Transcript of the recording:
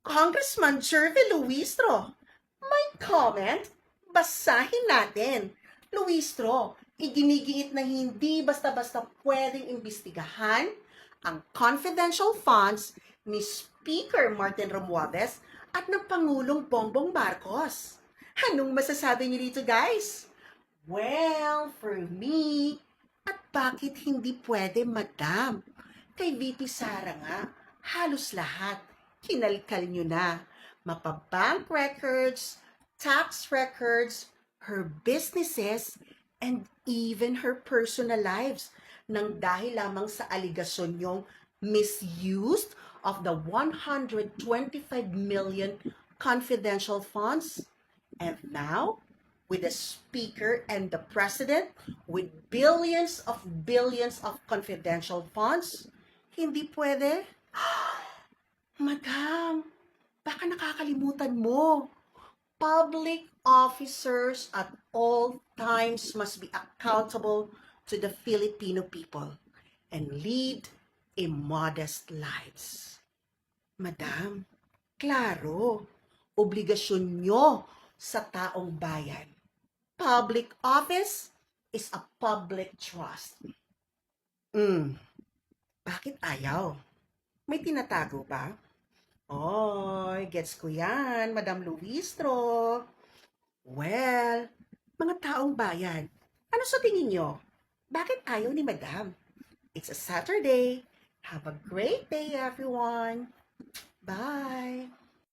Congressman Jervy Luistro. May comment? Basahin natin. Luistro, iginigit na hindi basta-basta pwedeng imbestigahan ang confidential funds ni Speaker Martin Romualdez at ng Pangulong Bongbong Marcos. Anong masasabi niyo dito, guys? Well, for me, at bakit hindi pwede, madam? Kay VP Sara nga, halos lahat, kinalkal nyo na. Mapabank records, tax records, her businesses, and even her personal lives nang dahil lamang sa aligasyon yung misused of the 125 million confidential funds. And now, with the speaker and the president with billions of confidential funds, hindi pwede? Madam, baka nakakalimutan mo. Public officers at all times must be accountable to the Filipino people and lead a modest lives. Madam, klaro, obligasyon nyo sa taong bayan. Public office is a public trust. Bakit ayaw? May tinatago ba? Oy, gets ko yan, Madam Luistro. Well, mga taong bayan, ano sa tingin nyo? Bakit ayaw ni Madam? It's a Saturday. Have a great day, everyone. Bye.